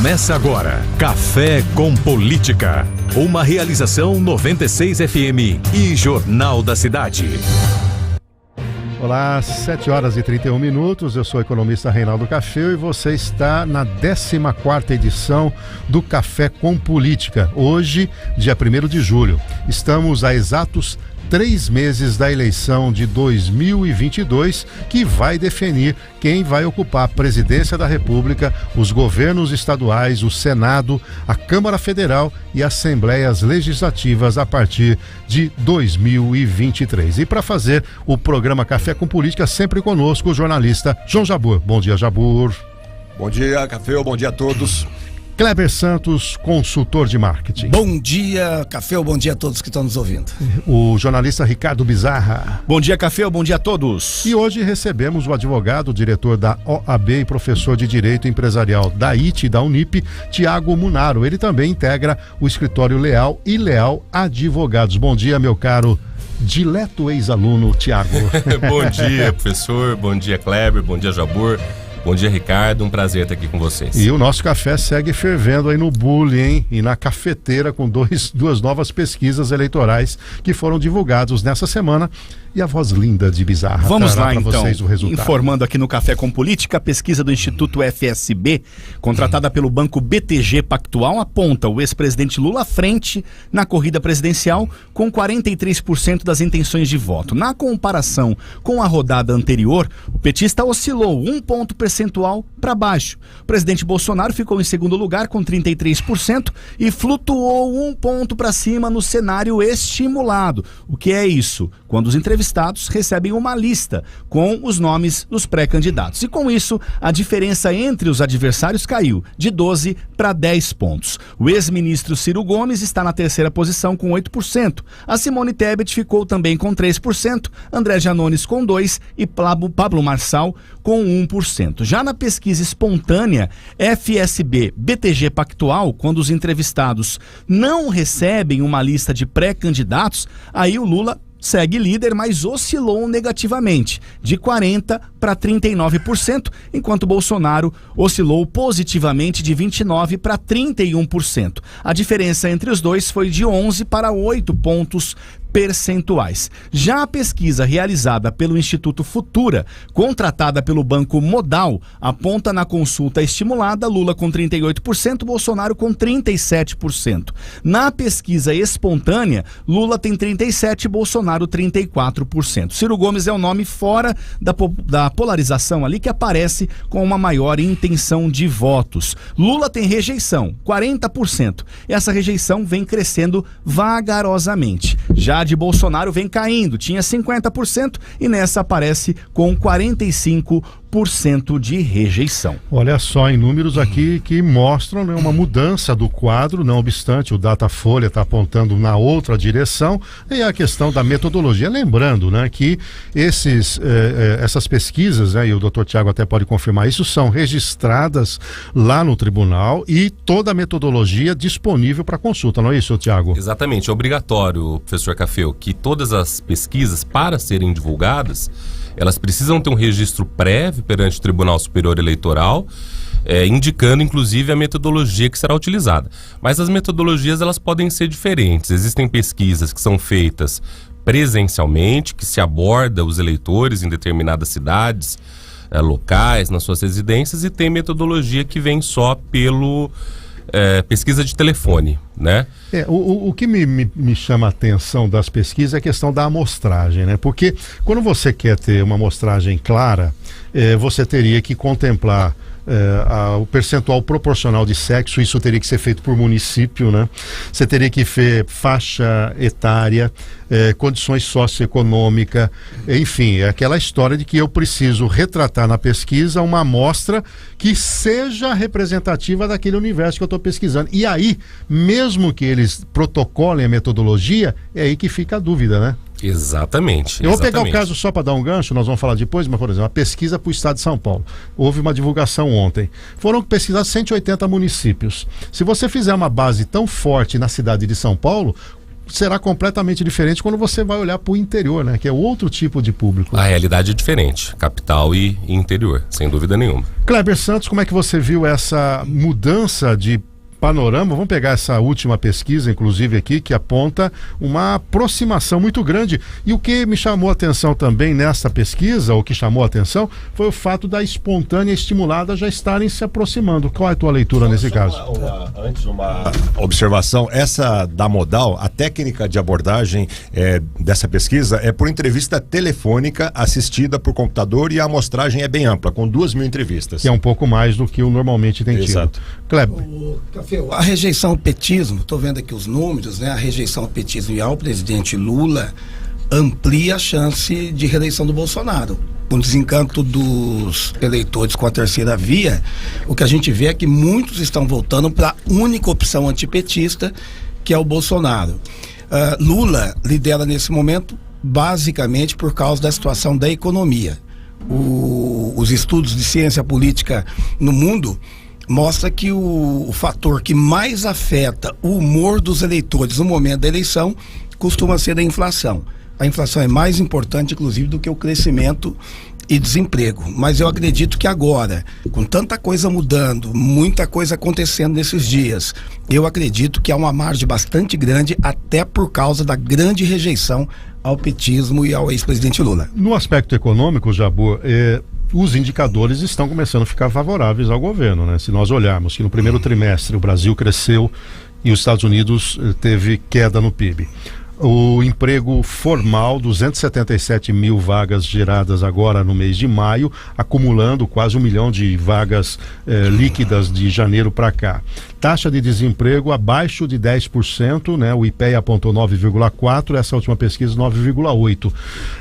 Começa agora, Café com Política. Uma realização 96 FM e Jornal da Cidade. Olá, 7h31. Eu sou o economista Reinaldo Cafeu e você está na 14ª edição do Café com Política. Hoje, dia 1º de julho. Estamos a exatos 3 meses da eleição de 2022, que vai definir quem vai ocupar a presidência da República, os governos estaduais, o Senado, a Câmara Federal e Assembleias Legislativas a partir de 2023. E para fazer o programa Café com Política, sempre conosco o jornalista João Jabbour. Bom dia, Jabbour. Bom dia, Cafeu. Bom dia a todos. Kleber Santos, consultor de marketing. Bom dia, Cafeu, bom dia a todos que estão nos ouvindo. O jornalista Ricardo Bizarra. Bom dia, Cafeu, bom dia a todos. E hoje recebemos o advogado, diretor da OAB e professor de Direito Empresarial da IT e da Unip, Tiago Munaro. Ele também integra o escritório Leal e Leal Advogados. Bom dia, meu caro dileto ex-aluno Tiago. Bom dia, professor, bom dia, Kleber, bom dia, Jabbour. Bom dia, Ricardo, um prazer estar aqui com vocês. E o nosso café segue fervendo aí no bullying, hein? E na cafeteira com duas novas pesquisas eleitorais que foram divulgadas nessa semana. E a voz linda de Bizarra. Vamos lá, então, vocês o resultado. Informando aqui no Café com Política, a pesquisa do Instituto FSB, contratada pelo banco BTG Pactual, aponta o ex-presidente Lula à frente na corrida presidencial com 43% das intenções de voto. Na comparação com a rodada anterior, o petista oscilou 1 ponto percentual para baixo. O presidente Bolsonaro ficou em segundo lugar com 33% e flutuou 1 ponto para cima no cenário estimulado. O que é isso? Quando os entrevistados recebem uma lista com os nomes dos pré-candidatos. E com isso, a diferença entre os adversários caiu de 12 para 10 pontos. O ex-ministro Ciro Gomes está na terceira posição com 8%. A Simone Tebet ficou também com 3%, André Janones com 2% e Pablo Marçal com 1%. Já na pesquisa espontânea FSB BTG Pactual, quando os entrevistados não recebem uma lista de pré-candidatos, aí o Lula segue líder, mas oscilou negativamente, de 40% para 39%, enquanto Bolsonaro oscilou positivamente de 29% para 31%. A diferença entre os dois foi de 11 para 8 pontos percentuais. Já a pesquisa realizada pelo Instituto Futura, contratada pelo Banco Modal, aponta na consulta estimulada Lula com 38%, Bolsonaro com 37%. Na pesquisa espontânea, Lula tem 37%, Bolsonaro 34%. Ciro Gomes é o nome fora da polarização ali que aparece com uma maior intenção de votos. Lula tem rejeição, 40%. Essa rejeição vem crescendo vagarosamente. Já de Bolsonaro vem caindo, tinha 50% e nessa aparece com 45% de rejeição. Olha só, em números aqui que mostram, né, uma mudança do quadro, não obstante o Datafolha está apontando na outra direção, e a questão da metodologia. Lembrando, né, que essas pesquisas, né, e o doutor Tiago até pode confirmar isso, são registradas lá no tribunal e toda a metodologia disponível para consulta, não é isso, Tiago? Exatamente, é obrigatório, professor Cafeu, que todas as pesquisas, para serem divulgadas, elas precisam ter um registro prévio perante o Tribunal Superior Eleitoral, indicando inclusive a metodologia que será utilizada. Mas as metodologias elas podem ser diferentes. Existem pesquisas que são feitas presencialmente, que se aborda os eleitores em determinadas cidades, locais, nas suas residências, e tem metodologia que vem só pelo pesquisa de telefone, né? O que me chama a atenção das pesquisas é a questão da amostragem, né? Porque quando você quer ter uma amostragem clara, você teria que contemplar o percentual proporcional de sexo. Isso teria que ser feito por município, né? Você teria que ver faixa etária, condições socioeconômicas, enfim, é aquela história de que eu preciso retratar na pesquisa uma amostra que seja representativa daquele universo que eu estou pesquisando. E aí, mesmo que eles protocolem a metodologia, é aí que fica a dúvida, né? Exatamente. Eu vou pegar o caso só para dar um gancho, nós vamos falar depois, mas, por exemplo, a pesquisa para o estado de São Paulo. Houve uma divulgação ontem. Foram pesquisados 180 municípios. Se você fizer uma base tão forte na cidade de São Paulo, será completamente diferente quando você vai olhar para o interior, né? Que é outro tipo de público. A realidade é diferente, capital e interior, sem dúvida nenhuma. Kleber Santos, como é que você viu essa mudança de panorama? Vamos pegar essa última pesquisa, inclusive aqui, que aponta uma aproximação muito grande. E o que me chamou a atenção também nessa pesquisa, o que chamou a atenção, foi o fato da espontânea estimulada já estarem se aproximando. Qual é a tua leitura nesse caso? Antes, uma observação. Essa da Modal, a técnica de abordagem dessa pesquisa é por entrevista telefônica assistida por computador, e a amostragem é bem ampla, com 2.000 entrevistas. Que é um pouco mais do que o normalmente tem tido. Exato. Kleber. A rejeição ao petismo, estou vendo aqui os números, né? A rejeição ao petismo e ao presidente Lula amplia a chance de reeleição do Bolsonaro. Com o desencanto dos eleitores com a terceira via, o que a gente vê é que muitos estão voltando para a única opção antipetista, que é o Bolsonaro. Lula lidera nesse momento basicamente por causa da situação da economia. Os estudos de ciência política no mundo mostra que o fator que mais afeta o humor dos eleitores no momento da eleição costuma ser a inflação. A inflação é mais importante, inclusive, do que o crescimento e desemprego. Mas eu acredito que agora, com tanta coisa mudando, muita coisa acontecendo nesses dias, eu acredito que há uma margem bastante grande, até por causa da grande rejeição ao petismo e ao ex-presidente Lula. No aspecto econômico, Jabor, os indicadores estão começando a ficar favoráveis ao governo, né? Se nós olharmos que no primeiro trimestre o Brasil cresceu e os Estados Unidos teve queda no PIB. O emprego formal, 277 mil vagas geradas agora no mês de maio, acumulando quase 1 milhão de vagas líquidas de janeiro para cá. Taxa de desemprego abaixo de 10%, né? O IPEA apontou 9,4%, essa última pesquisa 9,8%.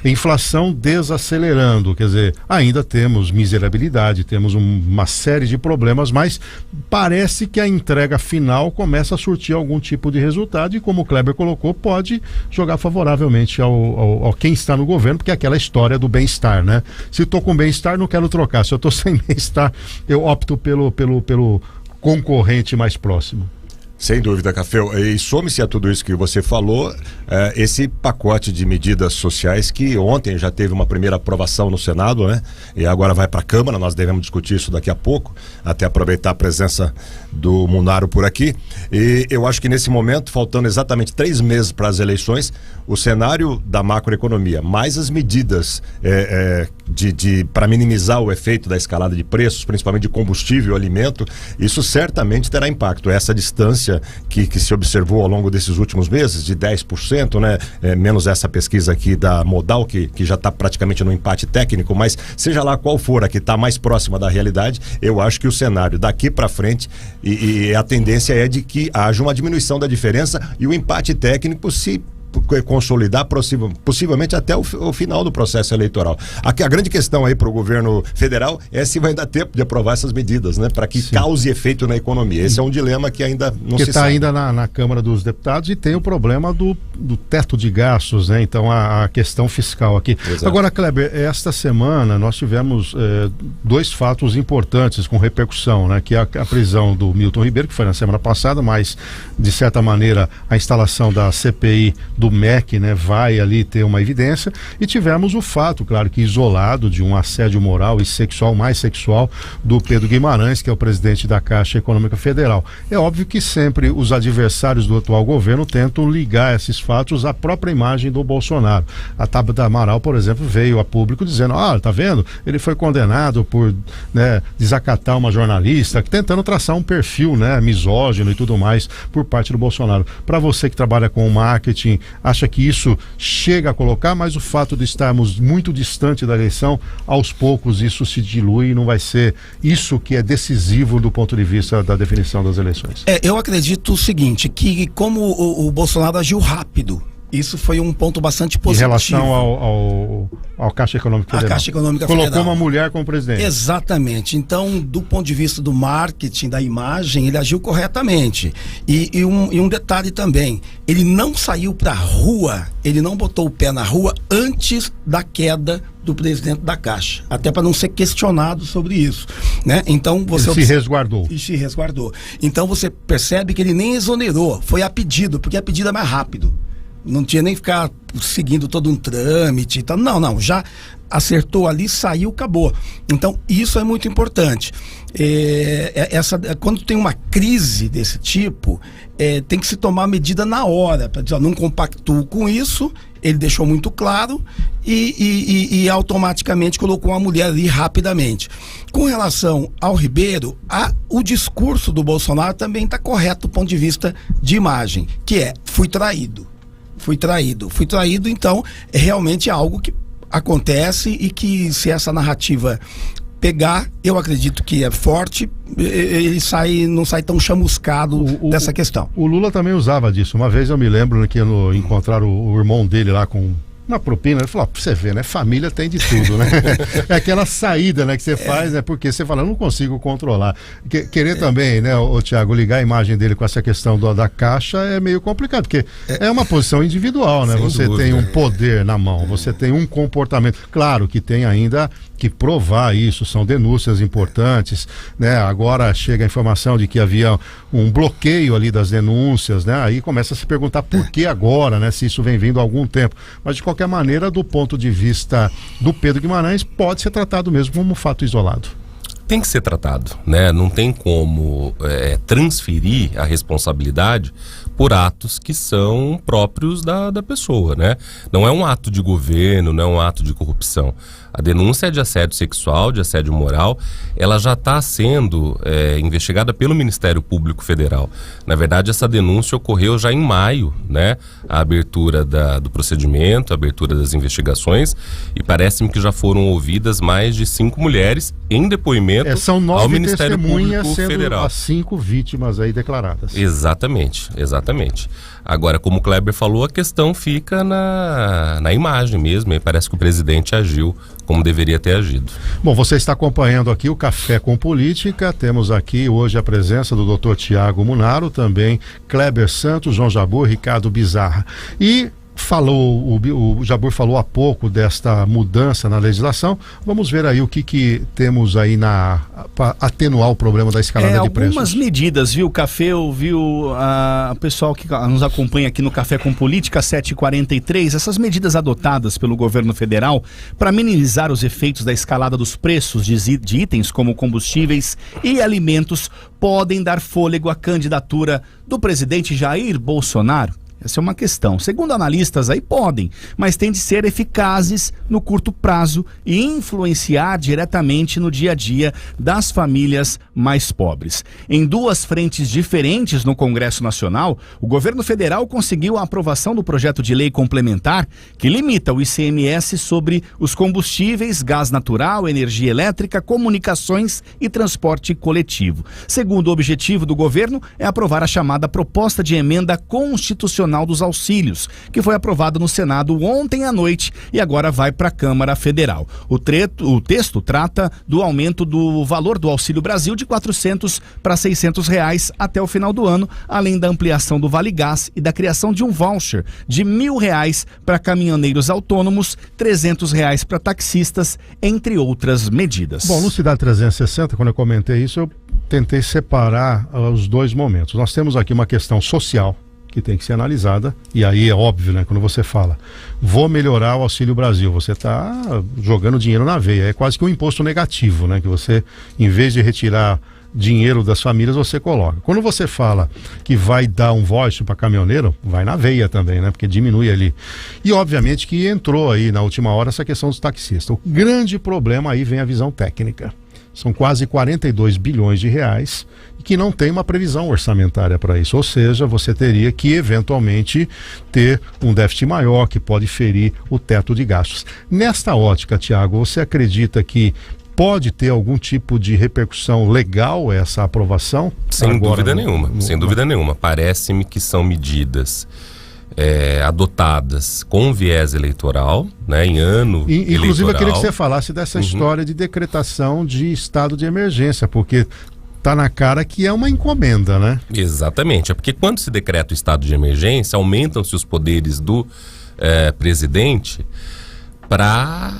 Inflação desacelerando, quer dizer, ainda temos miserabilidade, temos uma série de problemas, mas parece que a entrega final começa a surtir algum tipo de resultado e, como o Kleber colocou, pode jogar favoravelmente ao quem está no governo, porque é aquela história do bem-estar, né? Se estou com bem-estar, não quero trocar. Se eu estou sem bem-estar, eu opto pelo concorrente mais próximo. Sem dúvida, Café. E some-se a tudo isso que você falou, esse pacote de medidas sociais que ontem já teve uma primeira aprovação no Senado, né? E agora vai para a Câmara, nós devemos discutir isso daqui a pouco, até aproveitar a presença do Munaro por aqui. E eu acho que nesse momento, faltando exatamente 3 meses para as eleições, o cenário da macroeconomia, mais as medidas para minimizar o efeito da escalada de preços, principalmente de combustível e alimento, isso certamente terá impacto. Essa distância que se observou ao longo desses últimos meses, de 10%, né? Menos essa pesquisa aqui da Modal, que já está praticamente no empate técnico, mas seja lá qual for a que está mais próxima da realidade, eu acho que o cenário daqui para frente e a tendência é de que haja uma diminuição da diferença e o empate técnico se consolidar possivelmente até o final do processo eleitoral. Aqui a grande questão aí para o governo federal é se vai dar tempo de aprovar essas medidas, né? Para que cause efeito na economia. Esse é um dilema que ainda não se sabe. Que está ainda na Câmara dos Deputados e tem o problema do teto de gastos, né? Então a questão fiscal aqui. Exato. Agora, Kleber, esta semana nós tivemos 2 fatos importantes com repercussão, né? Que é a prisão do Milton Ribeiro, que foi na semana passada, mas de certa maneira a instalação da CPI do MEC, né, vai ali ter uma evidência, e tivemos o fato, claro que isolado, de um assédio moral e sexual, mais sexual, do Pedro Guimarães, que é o presidente da Caixa Econômica Federal. É óbvio que sempre os adversários do atual governo tentam ligar esses fatos à própria imagem do Bolsonaro. A Tabata Amaral, por exemplo, veio a público dizendo, tá vendo? Ele foi condenado por, né, desacatar uma jornalista, tentando traçar um perfil, né, misógino e tudo mais por parte do Bolsonaro. Para você que trabalha com marketing, acha que isso chega a colocar, mas o fato de estarmos muito distante da eleição, aos poucos isso se dilui e não vai ser isso que é decisivo do ponto de vista da definição das eleições? Eu acredito o seguinte, que como o Bolsonaro agiu rápido, isso foi um ponto bastante positivo. Em relação ao Caixa Econômica Federal. A Caixa Econômica Colocou Federal. Uma mulher como presidente. Exatamente. Então, do ponto de vista do marketing, da imagem, ele agiu corretamente. E um detalhe também, ele não saiu para a rua, ele não botou o pé na rua antes da queda do presidente da Caixa, até para não ser questionado sobre isso, né? Então você se resguardou. E se resguardou. Então você percebe que ele nem exonerou, foi a pedido, porque a pedido é mais rápido. Não tinha nem ficar seguindo todo um trâmite e tal. Não, já acertou ali, saiu, acabou. Então, isso é muito importante. Quando tem uma crise desse tipo, tem que se tomar medida na hora, para dizer, não compactuo com isso. Ele deixou muito claro e automaticamente colocou uma mulher ali rapidamente. Com relação ao Ribeiro, o discurso do Bolsonaro também está correto do ponto de vista de imagem, que é, fui traído, então é realmente algo que acontece e que, se essa narrativa pegar, eu acredito que é forte, ele não sai tão chamuscado dessa questão. O Lula também usava disso. Uma vez eu me lembro que encontraram o irmão dele lá com uma propina, ele falou, pra você ver, né? Família tem de tudo, né? É aquela saída, né, que você faz, né? Porque você fala, eu não consigo controlar. Querer também, né, o Thiago, ligar a imagem dele com essa questão da caixa é meio complicado, porque é uma posição individual, né? Você tem um poder na mão, você tem um comportamento. Claro que tem ainda que provar isso, são denúncias importantes, né? Agora chega a informação de que havia um bloqueio ali das denúncias, né? Aí começa a se perguntar por que agora, né? Se isso vem vindo há algum tempo. Mas de qualquer maneira, do ponto de vista do Pedro Guimarães, pode ser tratado mesmo como um fato isolado. Tem que ser tratado, né? Não tem como transferir a responsabilidade por atos que são próprios da pessoa, né? Não é um ato de governo, não é um ato de corrupção. A denúncia é de assédio sexual, de assédio moral, ela já está sendo investigada pelo Ministério Público Federal. Na verdade, essa denúncia ocorreu já em maio, né? A abertura do procedimento, a abertura das investigações, e parece-me que já foram ouvidas mais de 5 mulheres em depoimento são 9 ao Ministério Público sendo Federal. As 5 vítimas aí declaradas. Exatamente. Agora, como o Kleber falou, a questão fica na imagem mesmo, e parece que o presidente agiu como deveria ter agido. Bom, você está acompanhando aqui o Café com Política. Temos aqui hoje a presença do Dr. Tiago Munaro, também Kleber Santos, João Jabur, Ricardo Bizarra. E o Jabur falou há pouco desta mudança na legislação. Vamos ver aí o que temos aí para atenuar o problema da escalada de preços. Algumas medidas, viu, Café, viu, o pessoal que nos acompanha aqui no Café com Política 7h43, essas medidas adotadas pelo governo federal para minimizar os efeitos da escalada dos preços de itens como combustíveis e alimentos podem dar fôlego à candidatura do presidente Jair Bolsonaro. Essa é uma questão. Segundo analistas, aí podem, mas têm de ser eficazes no curto prazo e influenciar diretamente no dia a dia das famílias mais pobres. Em 2 frentes diferentes no Congresso Nacional, o governo federal conseguiu a aprovação do projeto de lei complementar que limita o ICMS sobre os combustíveis, gás natural, energia elétrica, comunicações e transporte coletivo. Segundo o objetivo do governo é aprovar a chamada proposta de emenda constitucional dos auxílios, que foi aprovada no Senado ontem à noite e agora vai para a Câmara Federal. O texto trata do aumento do valor do Auxílio Brasil de R$400 para R$600 até o final do ano, além da ampliação do Vale Gás e da criação de um voucher de R$1.000 para caminhoneiros autônomos, R$300 para taxistas, entre outras medidas. Bom, no Cidade 360, quando eu comentei isso, eu tentei separar os 2 momentos. Nós temos aqui uma questão social que tem que ser analisada, e aí é óbvio, né, quando você fala, vou melhorar o Auxílio Brasil, você está jogando dinheiro na veia, é quase que um imposto negativo, né, que você, em vez de retirar dinheiro das famílias, você coloca. Quando você fala que vai dar um voucher para caminhoneiro, vai na veia também, né, porque diminui ali. E obviamente que entrou aí na última hora essa questão dos taxistas. O grande problema aí vem a visão técnica. São quase 42 bilhões de reais e que não tem uma previsão orçamentária para isso. Ou seja, você teria que eventualmente ter um déficit maior que pode ferir o teto de gastos. Nesta ótica, Tiago, você acredita que pode ter algum tipo de repercussão legal essa aprovação? Sem dúvida nenhuma. Parece-me que são medidas adotadas com viés eleitoral, né, em ano eleitoral. Inclusive eu queria que você falasse dessa história de decretação de estado de emergência, porque tá na cara que é uma encomenda, né? Exatamente, é porque quando se decreta o estado de emergência, aumentam-se os poderes do presidente para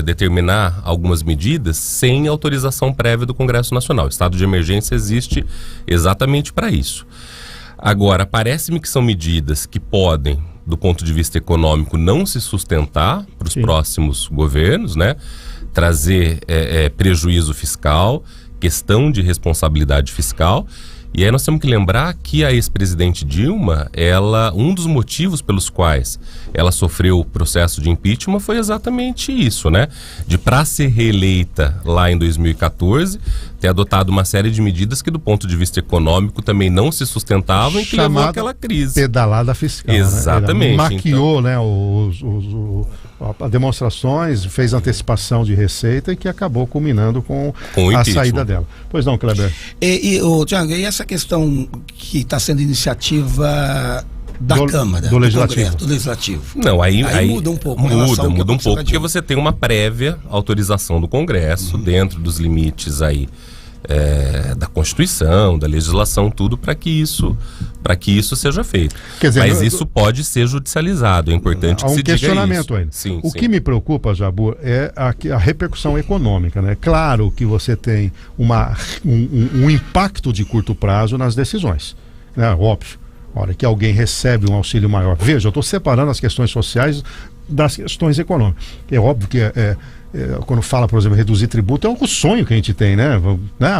determinar algumas medidas sem autorização prévia do Congresso Nacional. O estado de emergência existe exatamente para isso. Agora, parece-me que são medidas que podem, do ponto de vista econômico, não se sustentar para os próximos governos, né? Trazer prejuízo fiscal, questão de responsabilidade fiscal. E aí nós temos que lembrar que a ex-presidente Dilma, um dos motivos pelos quais ela sofreu o processo de impeachment foi exatamente isso, né? De, para ser reeleita lá em 2014, ter adotado uma série de medidas que do ponto de vista econômico também não se sustentavam e que levou àquela crise. Pedalada fiscal. Exatamente. Né? Maquiou, né, as demonstrações, fez antecipação de receita e que acabou culminando com a saída dela. Pois não, Kleber? Tiago, e essa questão que está sendo iniciativa da Câmara, do Legislativo. Congresso, do Legislativo. Não, aí muda um pouco. Muda um pouco, porque você tem uma prévia autorização do Congresso, dentro dos limites aí da Constituição, da legislação, tudo para que isso seja feito. Quer dizer, mas isso pode ser judicializado, é importante que se diga isso. Há um questionamento ainda. Sim, que me preocupa, Jabur, é a repercussão econômica, né? Claro que você tem um impacto de curto prazo nas decisões, né? Óbvio. A hora que alguém recebe um auxílio maior. Veja, eu estou separando as questões sociais das questões econômicas. É óbvio que quando fala, por exemplo, reduzir tributo, é um sonho que a gente tem, né?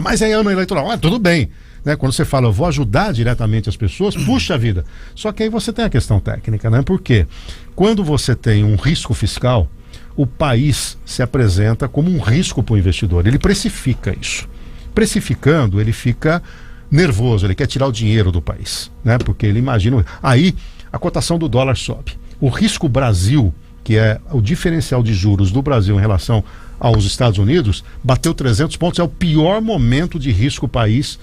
Mas é ano eleitoral. Tudo bem. Né? Quando você fala, eu vou ajudar diretamente as pessoas, puxa vida. Só que aí você tem a questão técnica, né? Porque quando você tem um risco fiscal, o país se apresenta como um risco para o investidor. Ele precifica isso. Precificando, ele fica nervoso, ele quer tirar o dinheiro do país, né? Porque ele imagina... Aí a cotação do dólar sobe. O risco Brasil, que é o diferencial de juros do Brasil em relação aos Estados Unidos, bateu 300 pontos, é o pior momento de risco país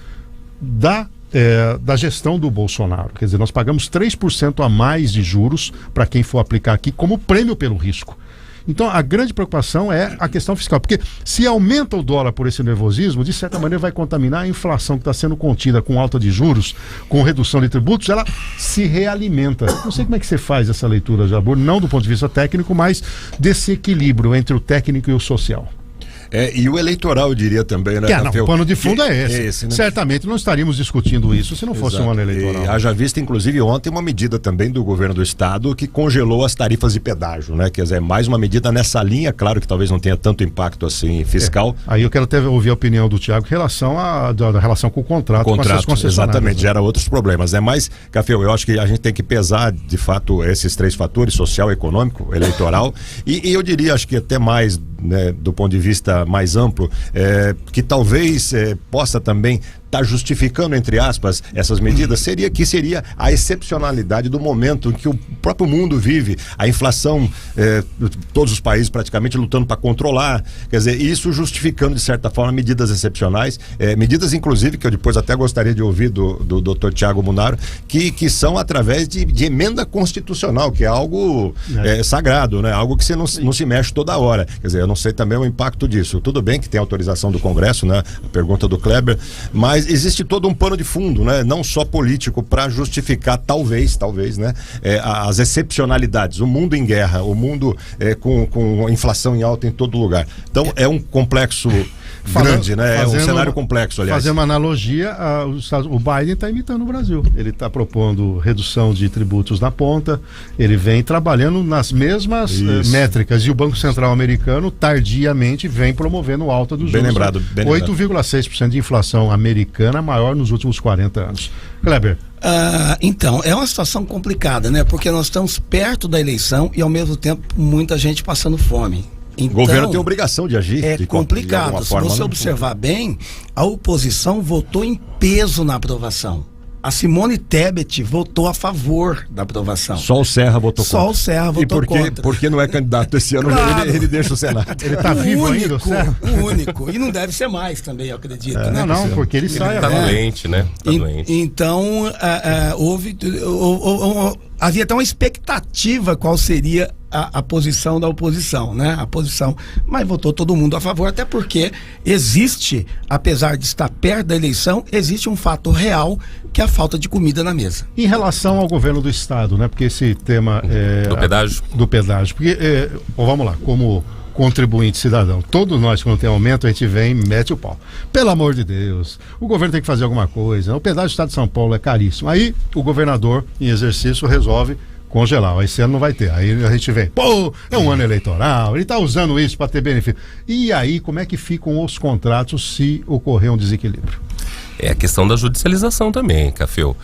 da gestão do Bolsonaro. Quer dizer, nós pagamos 3% a mais de juros para quem for aplicar aqui como prêmio pelo risco. Então, a grande preocupação é a questão fiscal, porque se aumenta o dólar por esse nervosismo, de certa maneira vai contaminar a inflação que está sendo contida com alta de juros, com redução de tributos, ela se realimenta. Não sei como é que você faz essa leitura, Jabur, não do ponto de vista técnico, mas desse equilíbrio entre o técnico e o social. E o eleitoral, eu diria também, né? O pano de fundo é esse. Né? Certamente não estaríamos discutindo isso se não fosse um ano eleitoral. E haja vista, inclusive, ontem uma medida também do governo do estado que congelou as tarifas de pedágio, né? Quer dizer, mais uma medida nessa linha, claro que talvez não tenha tanto impacto assim fiscal. Aí eu quero até ouvir a opinião do Tiago em relação da relação com o contrato com essas concessionárias. Exatamente, né? Gera outros problemas, né? Mas, Cafeu, eu acho que a gente tem que pesar, de fato, esses três fatores, social, econômico, eleitoral, e eu diria, acho que até mais, né, do ponto de vista mais amplo, que talvez possa também está justificando, entre aspas, essas medidas, seria a excepcionalidade do momento em que o próprio mundo vive, a inflação, todos os países praticamente lutando para controlar, quer dizer, isso justificando de certa forma medidas excepcionais, medidas inclusive que eu depois até gostaria de ouvir do Dr. Tiago Munaro, que são através de emenda constitucional, que é algo sagrado, né? Algo que você não se mexe toda hora, quer dizer, eu não sei também o impacto disso. Tudo bem que tem autorização do Congresso, né? A pergunta do Kleber, mas existe todo um pano de fundo, né? Não só político, para justificar, talvez, né? As excepcionalidades. O mundo em guerra, o mundo com inflação em alta em todo lugar. Então é um complexo grande, né? É um cenário complexo, aliás. Fazendo uma analogia, o Biden está imitando o Brasil. Ele está propondo redução de tributos na ponta, ele vem trabalhando nas mesmas métricas, e o Banco Central americano tardiamente vem promovendo alta dos juros. Bem lembrado. 8,6% de inflação americana, maior nos últimos 40 anos. Kleber. Então, é uma situação complicada, né? Porque nós estamos perto da eleição e ao mesmo tempo muita gente passando fome. Então, o governo tem obrigação de agir. É complicado. Se você observar bem, a oposição votou em peso na aprovação. A Simone Tebet votou a favor da aprovação. Só o Serra votou contra. Só o Serra votou contra. Porque não é candidato esse ano, claro. ele deixa o Senado. Ele está vivo ainda, o Serra? O único. E não deve ser mais também, eu acredito. Né? Não, porque ele sai agora. Está doente, né? Tá doente. Então, havia até uma expectativa qual seria a posição da oposição, né? A posição, mas votou todo mundo a favor, até porque existe, apesar de estar perto da eleição, existe um fato real, que é a falta de comida na mesa. Em relação ao governo do estado, né? Porque esse tema do pedágio. Porque, vamos lá, como contribuinte cidadão. Todos nós, quando tem aumento, a gente vem e mete o pau. Pelo amor de Deus, o governo tem que fazer alguma coisa. O pedágio do estado de São Paulo é caríssimo. Aí o governador, em exercício, resolve congelar. Esse ano não vai ter. Aí a gente vem, pô, é um ano eleitoral, ele está usando isso para ter benefício. E aí, como é que ficam os contratos se ocorrer um desequilíbrio? É a questão da judicialização também, Cafeu.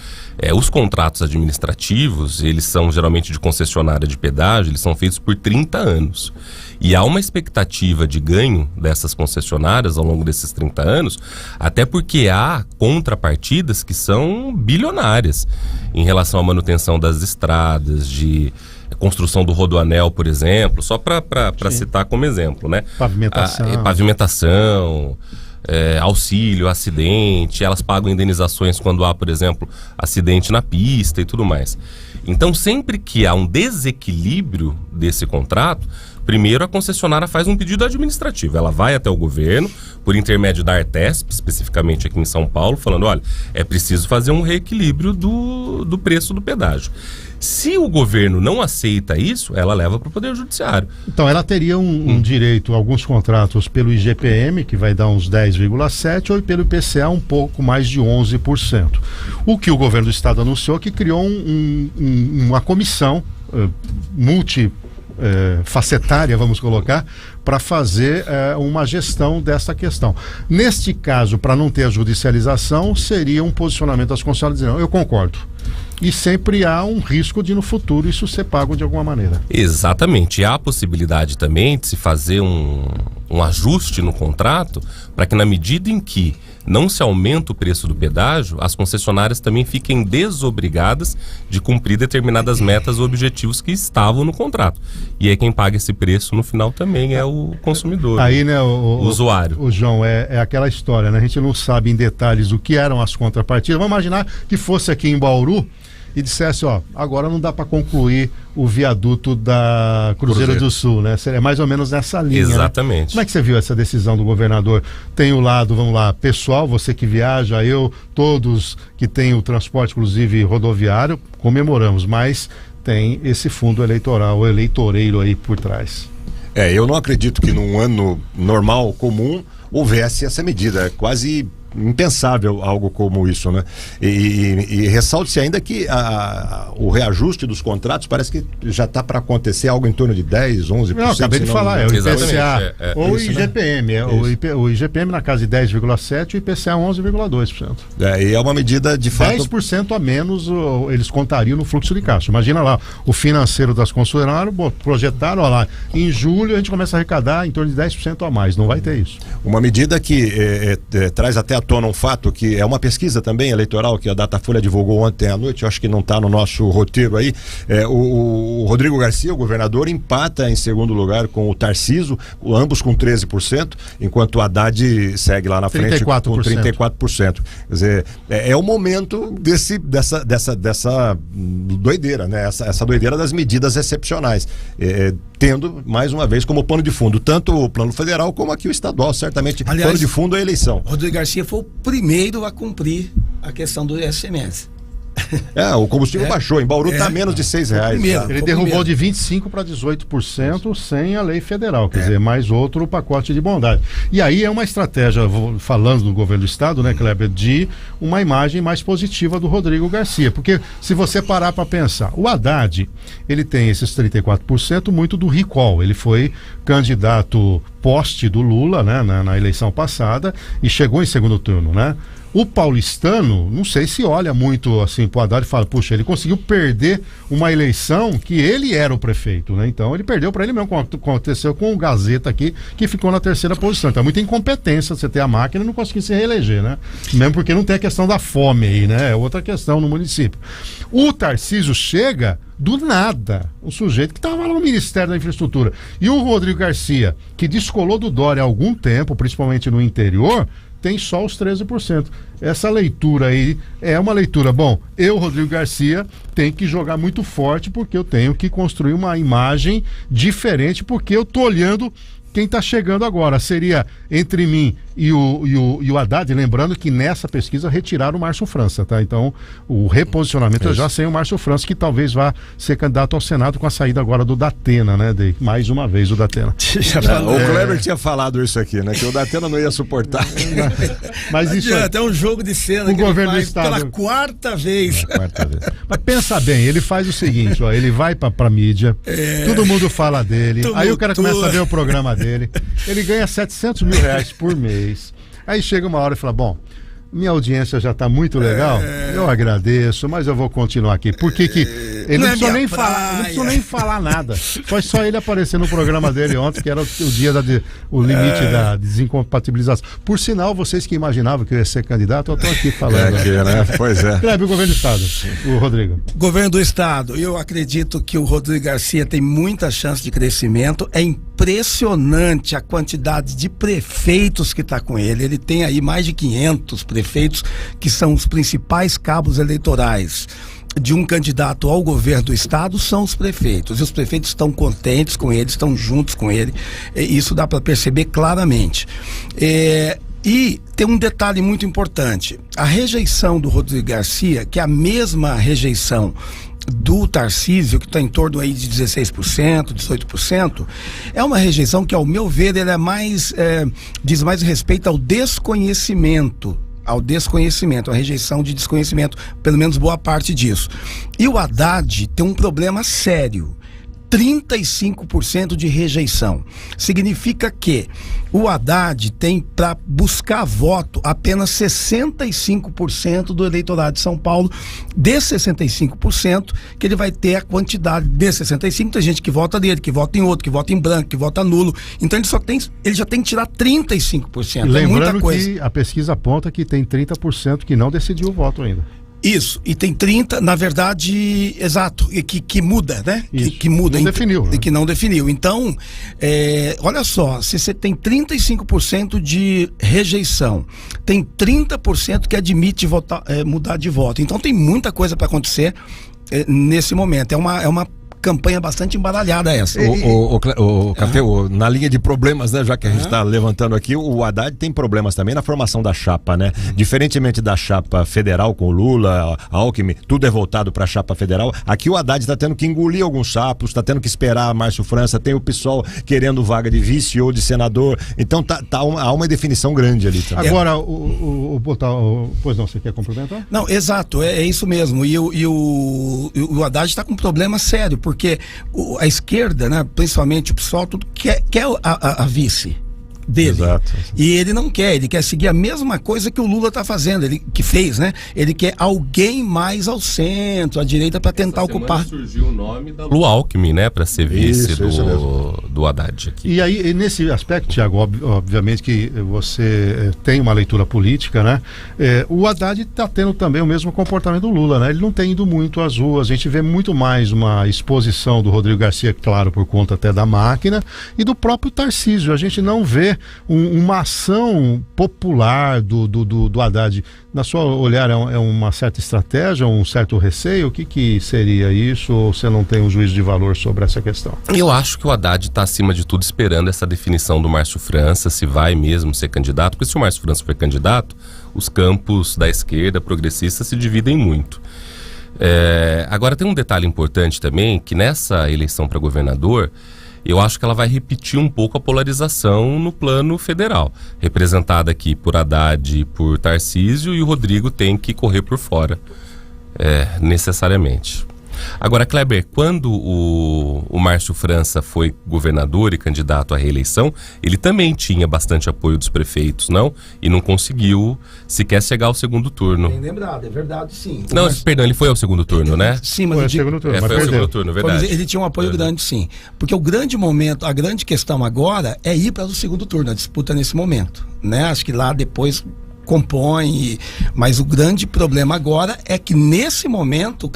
Os contratos administrativos, eles são geralmente de concessionária de pedágio, eles são feitos por 30 anos. E há uma expectativa de ganho dessas concessionárias ao longo desses 30 anos, até porque há contrapartidas que são bilionárias em relação à manutenção das estradas, de construção do rodoanel, por exemplo, só para citar como exemplo, né? Pavimentação, auxílio, acidente, elas pagam indenizações quando há, por exemplo, acidente na pista e tudo mais. Então, sempre que há um desequilíbrio desse contrato, primeiro a concessionária faz um pedido administrativo. Ela vai até o governo, por intermédio da Artesp, especificamente aqui em São Paulo, falando, olha, é preciso fazer um reequilíbrio do preço do pedágio. Se o governo não aceita isso, ela leva para o Poder Judiciário. Então, ela teria um direito, alguns contratos pelo IGPM, que vai dar uns 10,7%, ou pelo IPCA um pouco mais de 11%. O que o governo do estado anunciou que criou uma comissão multifacetária, vamos colocar, para fazer uma gestão dessa questão. Neste caso, para não ter a judicialização, seria um posicionamento das concessionárias dizendo, eu concordo. E sempre há um risco de no futuro isso ser pago de alguma maneira. Exatamente. E há a possibilidade também de se fazer um ajuste no contrato para que, na medida em que não se aumenta o preço do pedágio, as concessionárias também fiquem desobrigadas de cumprir determinadas metas ou objetivos que estavam no contrato. E aí quem paga esse preço no final também é o consumidor, aí, né, o usuário. O João, é aquela história, né? A gente não sabe em detalhes o que eram as contrapartidas. Vamos imaginar que fosse aqui em Bauru e dissesse, agora não dá para concluir o viaduto da Cruzeiro do Sul, né? Seria mais ou menos nessa linha. Exatamente. Né? Como é que você viu essa decisão do governador? Tem o lado, vamos lá, pessoal, você que viaja, eu, todos que têm o transporte, inclusive rodoviário, comemoramos, mas tem esse fundo eleitoral, o eleitoreiro aí por trás. Eu não acredito que num ano normal, comum, houvesse essa medida. É quase impensável algo como isso, né? E ressalte-se ainda que o reajuste dos contratos parece que já está para acontecer algo em torno de 10, 11%. Não, acabei de falar, é o IPCA ou o isso, IGPM, né? O IGPM na casa de 10,7% e o IPCA 11,2%. E é uma medida de fato... 10% a menos eles contariam no fluxo de caixa. Imagina lá, o financeiro das concessionárias projetaram, olha lá, em julho a gente começa a arrecadar em torno de 10% a mais, não vai ter isso. Uma medida que traz até à tona um fato que é uma pesquisa também eleitoral que a Datafolha divulgou ontem à noite, eu acho que não está no nosso roteiro aí. O Rodrigo Garcia, o governador, empata em segundo lugar com o Tarcísio, ambos com 13%, enquanto o Haddad segue lá na frente 34%. com 34%. Quer dizer, é o momento dessa doideira, né? Essa doideira das medidas excepcionais, tendo mais uma vez como pano de fundo tanto o plano federal como aqui o estadual, certamente. Aliás, pano de fundo é a eleição. Rodrigo Garcia foi o primeiro a cumprir a questão do ICMS. O combustível baixou, em Bauru está menos de R$6. Ele derrubou de 25% para 18% sem a lei federal, quer dizer, mais outro pacote de bondade. E aí é uma estratégia, falando do governo do estado, né, Kleber, de uma imagem mais positiva do Rodrigo Garcia, porque se você parar para pensar, o Haddad, ele tem esses 34% muito do recall, ele foi candidato poste do Lula, né, na eleição passada e chegou em segundo turno, né? O paulistano, não sei se olha muito assim pro Haddad e fala, puxa, ele conseguiu perder uma eleição que ele era o prefeito, né? Então ele perdeu para ele mesmo, como aconteceu com o Gazeta aqui, que ficou na terceira posição. Então é muita incompetência você ter a máquina e não conseguir se reeleger, né? Mesmo porque não tem a questão da fome aí, né? É outra questão no município. O Tarcísio chega do nada, o sujeito que estava lá no Ministério da Infraestrutura. E o Rodrigo Garcia, que descolou do Dória há algum tempo, principalmente no interior, tem só os 13%. Essa leitura aí é uma leitura, Rodrigo Garcia, tenho que jogar muito forte porque eu tenho que construir uma imagem diferente, porque eu tô olhando quem está chegando agora. Seria entre mim e o Haddad, lembrando que nessa pesquisa retiraram o Márcio França, tá? Então, o reposicionamento é já sem o Márcio França, que talvez vá ser candidato ao Senado com a saída agora do Datena, né? Mais uma vez o Datena. O Kleber tinha falado isso aqui, né? Que o Datena não ia suportar. Mas isso é até um jogo de cena o que governo ele do faz estado pela quarta vez. Mas pensa bem, ele faz o seguinte, ó, ele vai pra mídia, todo mundo fala dele, aí o cara começa a ver o programa dele, ele ganha R$700 mil por mês, aí chega uma hora e fala, bom, minha audiência já está muito legal, eu agradeço, mas eu vou continuar aqui. Por que ele não precisou nem falar nada. Foi só ele aparecer no programa dele ontem, que era o dia o limite da desincompatibilização. Por sinal, vocês que imaginavam que eu ia ser candidato, eu estou aqui falando. Né? Pois é. Kleber, o governo do estado, o Rodrigo. Governo do estado, eu acredito que o Rodrigo Garcia tem muita chance de crescimento. É impressionante a quantidade de prefeitos que está com ele. Ele tem aí mais de 500 prefeitos, que são os principais cabos eleitorais de um candidato ao governo do estado, são os prefeitos. E os prefeitos estão contentes com ele, estão juntos com ele. Isso dá para perceber claramente. E tem um detalhe muito importante. A rejeição do Rodrigo Garcia, que é a mesma rejeição do Tarcísio, que está em torno aí de 16%, 18%, é uma rejeição que, ao meu ver, ele é mais, diz mais respeito ao desconhecimento, a rejeição de desconhecimento, pelo menos boa parte disso. E o Haddad tem um problema sério. 35% de rejeição. Significa que o Haddad tem para buscar voto apenas 65% do eleitorado de São Paulo. Desses 65%, que ele vai ter a quantidade de 65%, tem gente que vota nele, que vota em outro, que vota em branco, que vota nulo. Então ele já tem que tirar 35%. E lembrando que a pesquisa aponta que tem 30% que não decidiu o voto ainda. Isso, e tem 30, na verdade, exato, que muda, né? Que muda. Não definiu, né? Que não definiu. Então, olha só, se você tem 35% de rejeição, tem 30% que admite mudar de voto. Então tem muita coisa para acontecer nesse momento. É uma campanha bastante embaralhada essa. O Café, na linha de problemas, né, já que a gente está levantando aqui, o Haddad tem problemas também na formação da chapa, né? Diferentemente da chapa federal com o Lula, Alckmin, tudo é voltado para a chapa federal. Aqui o Haddad está tendo que engolir alguns sapos, está tendo que esperar Márcio França, tem o PSOL querendo vaga de vice ou de senador. Então há uma definição grande ali. Tá? Agora, pois não, você quer complementar? Não, exato, é isso mesmo. E o Haddad está com um problema sério, porque a esquerda, né, principalmente o PSOL, tudo quer a vice dele. Exato. E ele não quer, ele quer seguir a mesma coisa que o Lula está fazendo, que fez, né? Ele quer alguém mais ao centro, à direita, para tentar ocupar. Surgiu o nome da Lu Alckmin, né, para ser vice do Haddad aqui. E aí, nesse aspecto, Thiago, obviamente que você tem uma leitura política, né? O Haddad está tendo também o mesmo comportamento do Lula, né? Ele não tem ido muito às ruas, a gente vê muito mais uma exposição do Rodrigo Garcia, claro, por conta até da máquina, e do próprio Tarcísio. A gente não vê uma ação popular do Haddad. Na sua olhar, é uma certa estratégia, um certo receio? O que seria isso? Ou você não tem um juízo de valor sobre essa questão? Eu acho que o Haddad está, acima de tudo, esperando essa definição do Márcio França, se vai mesmo ser candidato, porque se o Márcio França for candidato, os campos da esquerda progressista se dividem muito. Agora tem um detalhe importante também, que nessa eleição para governador, eu acho que ela vai repetir um pouco a polarização no plano federal, representada aqui por Haddad e por Tarcísio, e o Rodrigo tem que correr por fora, necessariamente. Agora, Kleber, quando o Márcio França foi governador e candidato à reeleição, ele também tinha bastante apoio dos prefeitos, não? E não conseguiu sequer chegar ao segundo turno. Bem lembrado, é verdade, sim. Não, perdão, ele foi ao segundo turno, né? Sim, mas foi ao segundo turno, foi ao segundo turno, verdade. Ele tinha um apoio grande, sim. Porque o grande momento, a grande questão agora é ir para o segundo turno, a disputa nesse momento, né? Acho que lá depois compõe, mas o grande problema agora é que nesse momento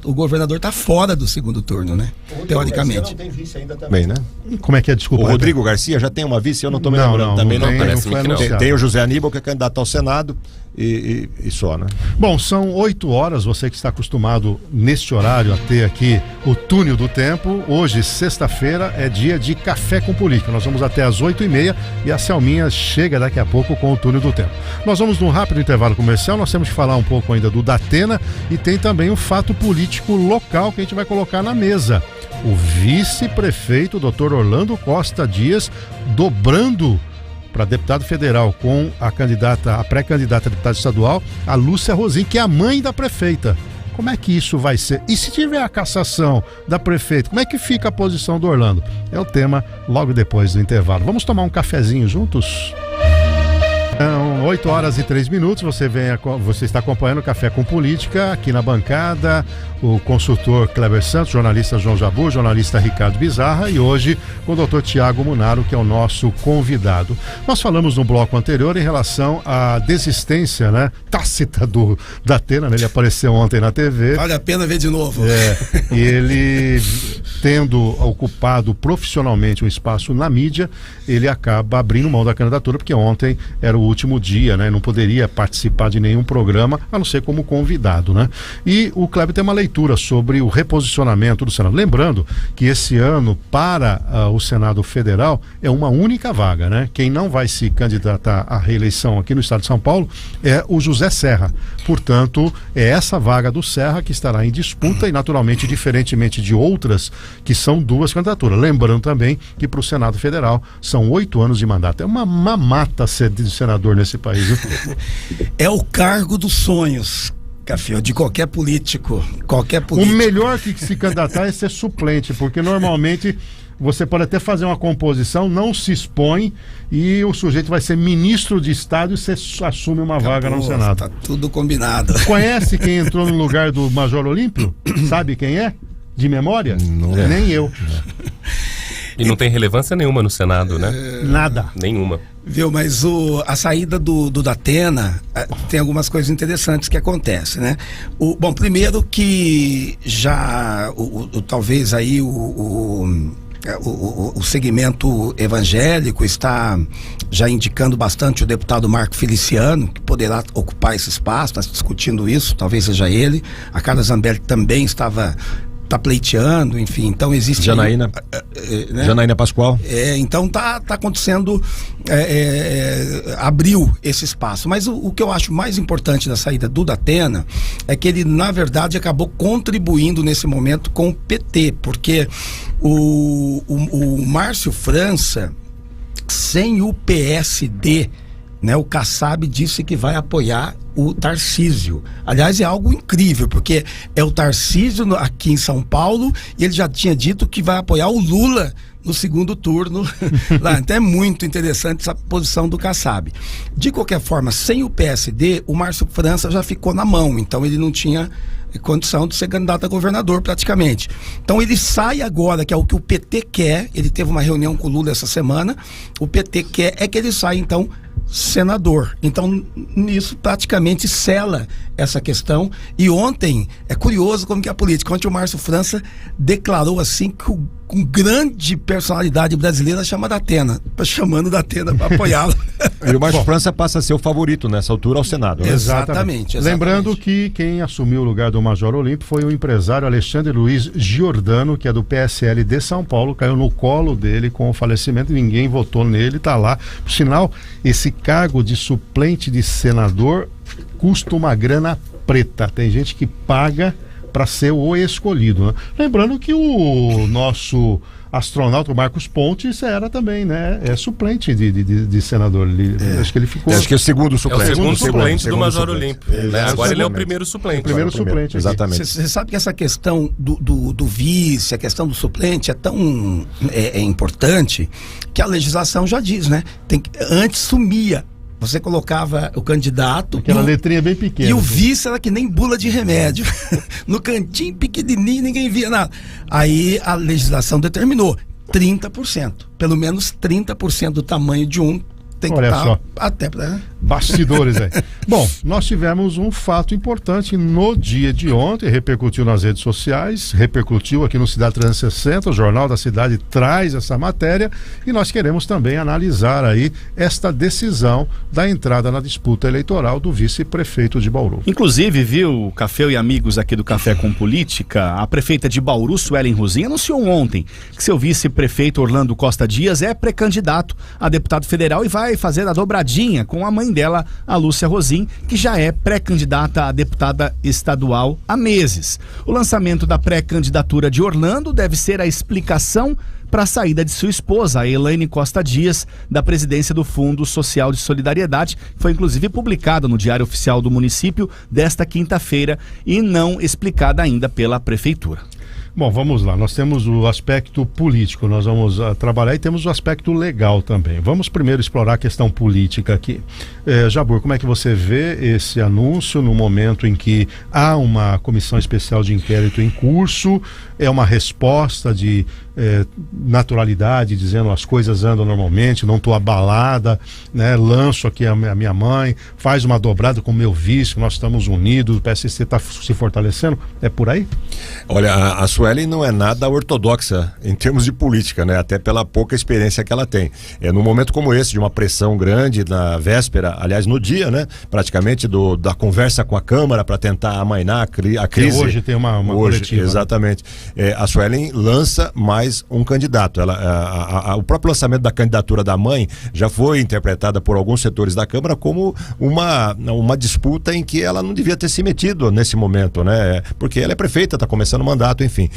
o governador está fora do segundo turno, né? Teoricamente. Não tem vice ainda também, né? Como é que é, desculpa? O Rodrigo Garcia já tem uma vice, eu não estou me lembrando. Também não parece que não. Tem o José Aníbal, que é candidato ao Senado, e só, né? Bom, são 8 horas, você que está acostumado neste horário a ter aqui o túnel do tempo. Hoje, sexta-feira, é dia de Café com Política. Nós vamos até às 8h30 e a Selminha chega daqui a pouco com o túnel do tempo. Nós vamos num rápido intervalo comercial, nós temos que falar um pouco ainda do Datena e tem também um fato político local que a gente vai colocar na mesa. O vice-prefeito, Dr. Orlando Costa Dias, dobrando para deputado federal com a pré-candidata a deputada estadual, a Lúcia Rosim, que é a mãe da prefeita. Como é que isso vai ser? E se tiver a cassação da prefeita, como é que fica a posição do Orlando? É o tema logo depois do intervalo. Vamos tomar um cafezinho juntos? 8h03, você está acompanhando o Café com Política, aqui na bancada, o consultor Kleber Santos, jornalista João Jabur, jornalista Ricardo Bizarra e hoje com o doutor Tiago Munaro, que é o nosso convidado. Nós falamos no bloco anterior em relação à desistência, né, tácita do Datena, né? Ele apareceu ontem na TV. Vale a pena ver de novo. E ele, tendo ocupado profissionalmente um espaço na mídia, ele acaba abrindo mão da candidatura, porque ontem era o último dia, né? Não poderia participar de nenhum programa, a não ser como convidado, né? E o Kleber tem uma leitura sobre o reposicionamento do Senado. Lembrando que esse ano, para o Senado Federal, é uma única vaga, né? Quem não vai se candidatar à reeleição aqui no estado de São Paulo é o José Serra. Portanto, é essa vaga do Serra que estará em disputa e, naturalmente, diferentemente de outras, que são 2 candidaturas. Lembrando também que para o Senado Federal são 8 anos de mandato. É uma mamata ser de senador nesse país. É o cargo dos sonhos, Café, de qualquer político. O melhor que se candidatar é ser suplente, porque normalmente você pode até fazer uma composição, não se expõe e o sujeito vai ser ministro de Estado e você assume uma vaga no Senado. Tá tudo combinado. Conhece quem entrou no lugar do Major Olímpio? Sabe quem é? De memória? Não. Nem eu. E não tem relevância nenhuma no Senado, né? Nada. Nenhuma. Viu, mas a saída do Datena tem algumas coisas interessantes que acontecem, né? Bom, primeiro que já talvez aí o segmento evangélico está já indicando bastante o deputado Marco Feliciano, que poderá ocupar esse espaço, está discutindo isso, talvez seja ele. A Carla Zambelli também está pleiteando, enfim, então existe... Janaína Pascoal. Então tá acontecendo, abriu esse espaço, mas o que eu acho mais importante da saída do Datena é que ele, na verdade, acabou contribuindo nesse momento com o PT, porque o Márcio França, sem o PSD, né, o Kassab disse que vai apoiar o Tarcísio. Aliás, é algo incrível, porque é o Tarcísio aqui em São Paulo e ele já tinha dito que vai apoiar o Lula no segundo turno lá. Então é muito interessante essa posição do Kassab. De qualquer forma, sem o PSD, o Márcio França já ficou na mão, então ele não tinha condição de ser candidato a governador praticamente. Então ele sai agora, que é o que o PT quer. Ele teve uma reunião com o Lula essa semana. O PT quer é que ele saia então senador. Então nisso praticamente sela essa questão. E ontem, é curioso como que a política, ontem o Márcio França declarou assim que com grande personalidade brasileira chamando Datena para apoiá-lo. E o Márcio França passa a ser o favorito nessa altura ao Senado, né? Exatamente. Lembrando que quem assumiu o lugar do Major Olímpio foi o empresário Alexandre Luiz Giordano, que é do PSL de São Paulo, caiu no colo dele com o falecimento, ninguém votou nele, tá lá. Por sinal, esse cargo de suplente de senador custa uma grana preta, tem gente que paga para ser o escolhido, né? Lembrando que o nosso astronauta, o Marcos Pontes, era também, né? É suplente de senador. Acho que ele ficou. Acho que é o segundo suplente. É o segundo suplente do Major Olímpio. Agora ele é o primeiro suplente. O primeiro suplente. Exatamente. Você sabe que essa questão do vice, a questão do suplente é tão importante que a legislação já diz, né? Antes sumia. Você colocava o candidato... Aquela letrinha bem pequena. E o vice era que nem bula de remédio. No cantinho pequenininho, ninguém via nada. Aí a legislação determinou 30%. Pelo menos 30% do tamanho de um tem que Olha estar só. até para... Bastidores aí. Bom, nós tivemos um fato importante no dia de ontem, repercutiu nas redes sociais, repercutiu aqui no Cidade 360, o Jornal da Cidade traz essa matéria e nós queremos também analisar aí esta decisão da entrada na disputa eleitoral do vice-prefeito de Bauru. Inclusive, viu, Café e amigos aqui do Café com Política, a prefeita de Bauru, Suelen Rosim, anunciou ontem que seu vice-prefeito Orlando Costa Dias é pré-candidato a deputado federal e vai fazer a dobradinha com a mãe dela, a Lúcia Rosim, que já é pré-candidata a deputada estadual há meses. O lançamento da pré-candidatura de Orlando deve ser a explicação para a saída de sua esposa, a Elaine Costa Dias, da presidência do Fundo Social de Solidariedade, que foi inclusive publicada no Diário Oficial do município desta quinta-feira e não explicada ainda pela prefeitura. Bom, vamos lá, nós temos o aspecto político, nós vamos trabalhar e temos o aspecto legal também. Vamos primeiro explorar a questão política aqui. Jabor, como é que você vê esse anúncio no momento em que há uma comissão especial de inquérito em curso, é uma resposta de naturalidade, dizendo as coisas andam normalmente, não estou abalada, né? Lanço aqui a minha mãe, faz uma dobrada com o meu vice, nós estamos unidos, o PSC está se fortalecendo, é por aí? Olha, a Suelen não é nada ortodoxa em termos de política, né? Até pela pouca experiência que ela tem. Num momento como esse, de uma pressão grande, na véspera, aliás, no dia, né? Praticamente da conversa com a Câmara para tentar amainar a crise. Hoje tem uma coletiva. Exatamente. A Suelen lança mais um candidato. O próprio lançamento da candidatura da mãe já foi interpretada por alguns setores da Câmara como uma disputa em que ela não devia ter se metido nesse momento, né? Porque ela é prefeita, está começando o mandato, enfim.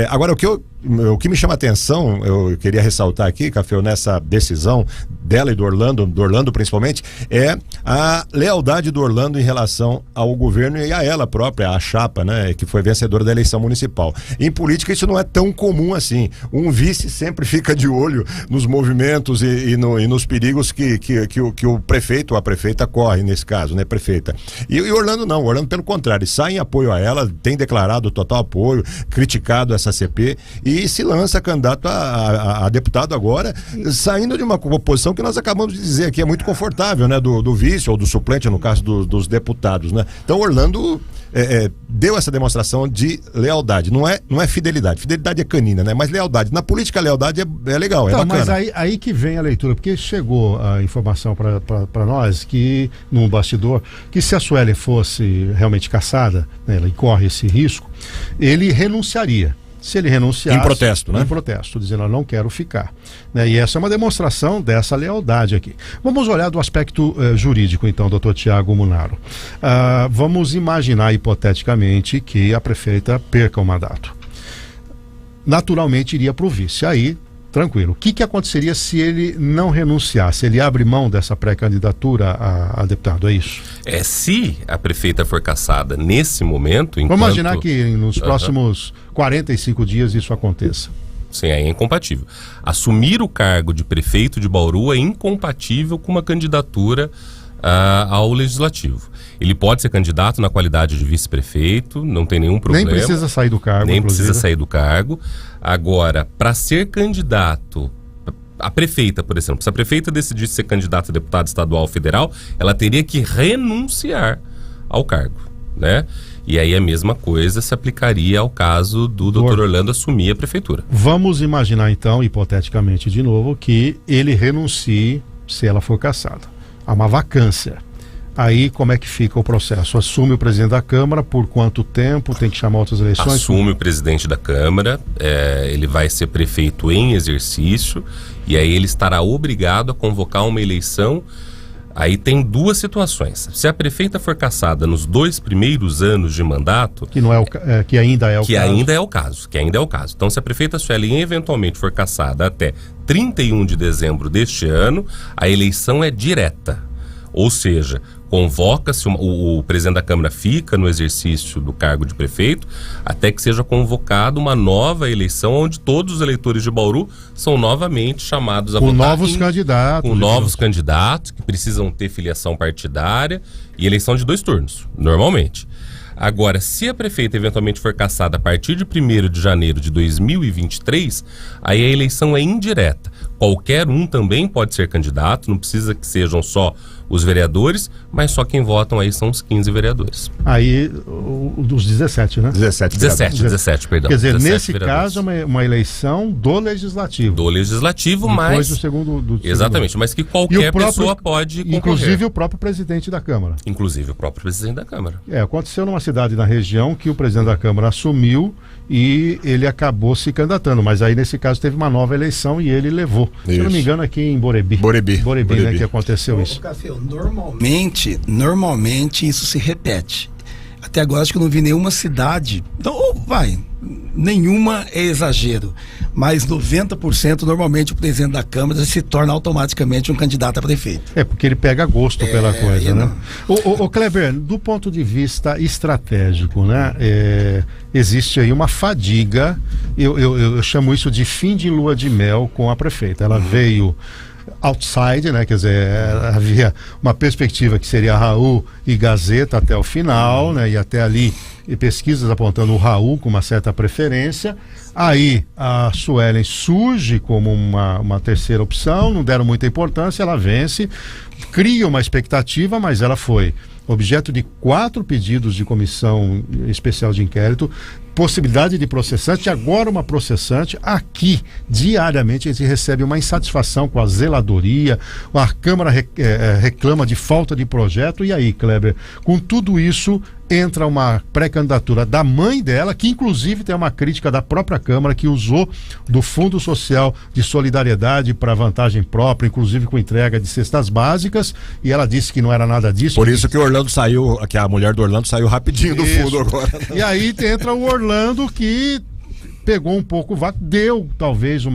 Agora, o que me chama a atenção, eu queria ressaltar aqui, Café, nessa decisão dela e do Orlando principalmente, é a lealdade do Orlando em relação ao governo e a ela própria, a chapa, né, que foi vencedora da eleição municipal. Em política isso não é tão comum assim. Um vice sempre fica de olho nos movimentos e nos perigos que o prefeito ou a prefeita corre, nesse caso, né, prefeita. E Orlando não, Orlando pelo contrário, sai em apoio a ela, tem declarado total apoio, criticado essa CP e se lança candidato a deputado agora, saindo de uma posição que nós acabamos de dizer aqui, é muito confortável, né, do vice ou do suplente, no caso dos deputados, né? Então Orlando deu essa demonstração de lealdade, não é fidelidade é canina, né? Mas lealdade, na política a lealdade é legal, então, bacana. Mas aí que vem a leitura, porque chegou a informação para nós que, no bastidor, que se a Suelen fosse realmente cassada, né, ela corre esse risco, ele renunciaria. Se ele renunciasse... Em protesto, né? Em protesto, dizendo, eu não quero ficar. Né? E essa é uma demonstração dessa lealdade aqui. Vamos olhar do aspecto jurídico, então, doutor Tiago Munaro. Vamos imaginar, hipoteticamente, que a prefeita perca o mandato. Naturalmente, iria para o vice. Aí, tranquilo. O que aconteceria se ele não renunciasse? Ele abre mão dessa pré-candidatura a deputado, é isso? Se a prefeita for cassada nesse momento... Vamos imaginar que nos próximos 45 dias isso aconteça. Sim, aí é incompatível. Assumir o cargo de prefeito de Bauru é incompatível com uma candidatura ao legislativo. Ele pode ser candidato na qualidade de vice-prefeito, não tem nenhum problema. Nem precisa sair do cargo, precisa sair do cargo. Agora, para ser candidato, a prefeita, por exemplo, se a prefeita decidisse ser candidata a deputado estadual ou federal, ela teria que renunciar ao cargo, né? E aí a mesma coisa se aplicaria ao caso do Dr. Orlando assumir a prefeitura. Vamos imaginar então, hipoteticamente de novo, que ele renuncie se ela for cassada. Há uma vacância. Aí como é que fica o processo? Assume o presidente da Câmara, por quanto tempo? Tem que chamar outras eleições? Assume o presidente da Câmara, ele vai ser prefeito em exercício e aí ele estará obrigado a convocar uma eleição. Aí tem duas situações. Se a prefeita for cassada nos 2 primeiros anos de mandato... Que ainda é o caso. Então, se a prefeita Suelen eventualmente for cassada até 31 de dezembro deste ano, a eleição é direta. Ou seja, convoca-se, o presidente da Câmara fica no exercício do cargo de prefeito até que seja convocada uma nova eleição onde todos os eleitores de Bauru são novamente chamados a votar. Com novos candidatos que precisam ter filiação partidária e eleição de 2 turnos, normalmente. Agora, se a prefeita eventualmente for cassada a partir de 1º de janeiro de 2023, aí a eleição é indireta. Qualquer um também pode ser candidato, não precisa que sejam só os vereadores, mas só quem votam aí são os 15 vereadores. Aí, dos 17, né? 17, 17, perdão. Quer dizer, 17 nesse vereadores. caso é uma eleição do Legislativo. Do Legislativo, Depois mas... do segundo. Exatamente, mas que E qualquer o próprio- pessoa pode concorrer. Inclusive o próprio presidente da Câmara. Inclusive o próprio presidente da Câmara. Aconteceu numa cidade na região que o presidente da Câmara assumiu e ele acabou se candidatando, mas aí nesse caso teve uma nova eleição e ele levou. Se eu não me Isso. engano, aqui em Borebi. Borebi. Né, que aconteceu isso. Café, normalmente isso se repete. Até agora acho que eu não vi nenhuma cidade, nenhuma é exagero, mas 90% normalmente o presidente da Câmara se torna automaticamente um candidato a prefeito. Porque ele pega gosto pela coisa, né? não. Ô Kleber, do ponto de vista estratégico, né? Existe aí uma fadiga, eu chamo isso de fim de lua de mel com a prefeita. Ela veio outside, né? Quer dizer, havia uma perspectiva que seria Raul e Gazeta até o final, né? E até ali, e pesquisas apontando o Raul com uma certa preferência. Aí a Suelen surge como uma terceira opção, não deram muita importância, ela vence, cria uma expectativa, mas ela foi objeto de 4 pedidos de comissão especial de inquérito, possibilidade de processante, agora uma processante. Aqui, diariamente, a gente recebe uma insatisfação com a zeladoria, a Câmara reclama de falta de projeto. E aí, Kleber, com tudo isso, entra uma pré-candidatura da mãe dela, que inclusive tem uma crítica da própria Câmara, que usou do Fundo Social de Solidariedade para vantagem própria, inclusive com entrega de cestas básicas, e ela disse que não era nada disso. Por isso que o Orlando saiu, que a mulher do Orlando saiu rapidinho do fundo agora. E aí entra o Orlando, que pegou um pouco o vácuo, deu talvez um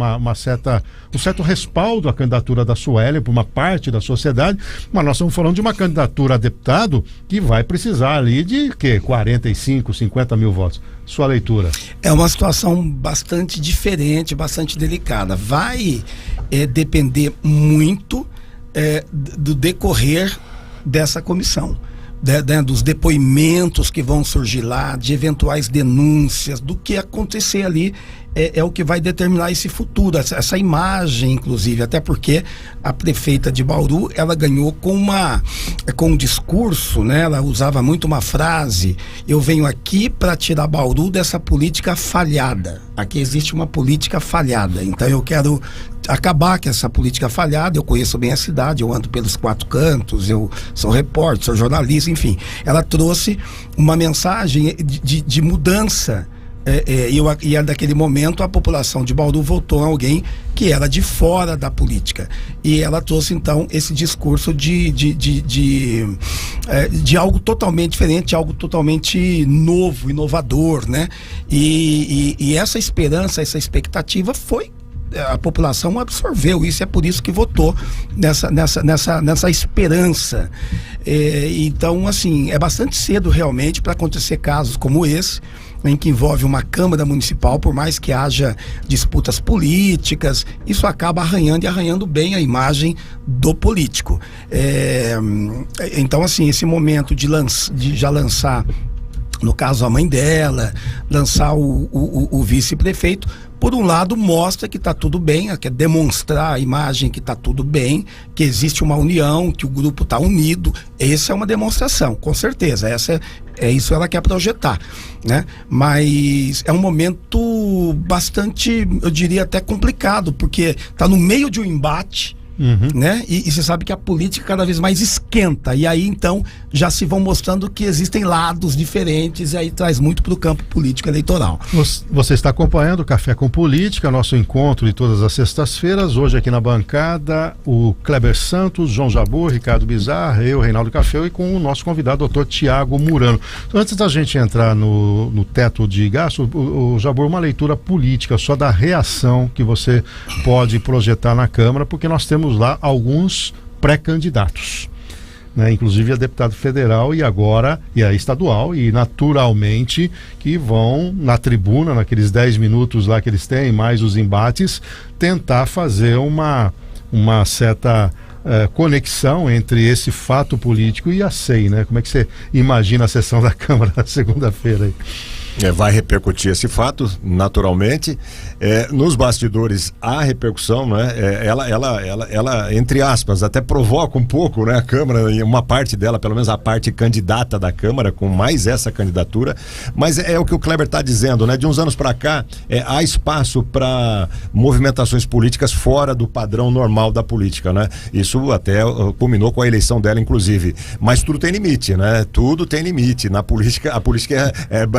certo respaldo à candidatura da Suelen por uma parte da sociedade, mas nós estamos falando de uma candidatura a deputado que vai precisar ali de 45, 50 mil votos. Sua leitura? É uma situação bastante diferente, bastante delicada. Vai depender muito do decorrer dessa comissão. Dos depoimentos que vão surgir lá, de eventuais denúncias, do que acontecer ali, é o que vai determinar esse futuro, essa imagem, inclusive, até porque a prefeita de Bauru, ela ganhou com um discurso, né? Ela usava muito uma frase: eu venho aqui para tirar Bauru dessa política falhada. Aqui existe uma política falhada, então eu quero acabar com essa política falhada. Eu conheço bem a cidade, eu ando pelos 4 cantos, eu sou repórter, sou jornalista, enfim. Ela trouxe uma mensagem de mudança. E daquele momento a população de Bauru votou em alguém que era de fora da política, e ela trouxe então esse discurso de algo totalmente diferente, algo totalmente novo, inovador, né? E essa esperança, essa expectativa a população absorveu isso, é por isso que votou nessa esperança. Então, assim, é bastante cedo realmente para acontecer casos como esse, em que envolve uma Câmara Municipal. Por mais que haja disputas políticas, isso acaba arranhando bem a imagem do político. Então, assim, esse momento de já lançar, no caso a mãe dela, lançar o vice-prefeito, por um lado mostra que está tudo bem, quer demonstrar a imagem que está tudo bem, que existe uma união, que o grupo está unido. Essa é uma demonstração, com certeza, isso ela quer projetar, né? Mas é um momento bastante, eu diria até complicado, porque está no meio de um embate, né? E você sabe que a política cada vez mais esquenta, e aí então já se vão mostrando que existem lados diferentes, e aí traz muito para o campo político eleitoral. Você está acompanhando o Café com Política, nosso encontro de todas as sextas-feiras. Hoje aqui na bancada, o Kleber Santos, João Jabor, Ricardo Bizarro, eu, Reinaldo Café, e com o nosso convidado, Dr. Tiago Murano. Então, antes da gente entrar no teto de gasto, o Jabor, uma leitura política só da reação que você pode projetar na Câmara, porque nós temos lá alguns pré-candidatos, né? Inclusive a deputado federal e agora e a estadual, e naturalmente que vão na tribuna, naqueles 10 minutos lá que eles têm, mais os embates, tentar fazer uma certa conexão entre esse fato político e a SEI, né? Como é que você imagina a sessão da Câmara na segunda-feira aí? Vai repercutir esse fato, naturalmente. Nos bastidores, há repercussão, né? Ela, entre aspas, até provoca um pouco, né, a Câmara, e uma parte dela, pelo menos a parte candidata da Câmara, com mais essa candidatura. Mas é o que o Kleber está dizendo, né? De uns anos para cá, há espaço para movimentações políticas fora do padrão normal da política, né? Isso até culminou com a eleição dela, inclusive. Mas tudo tem limite, né? Tudo tem limite. Na política, a política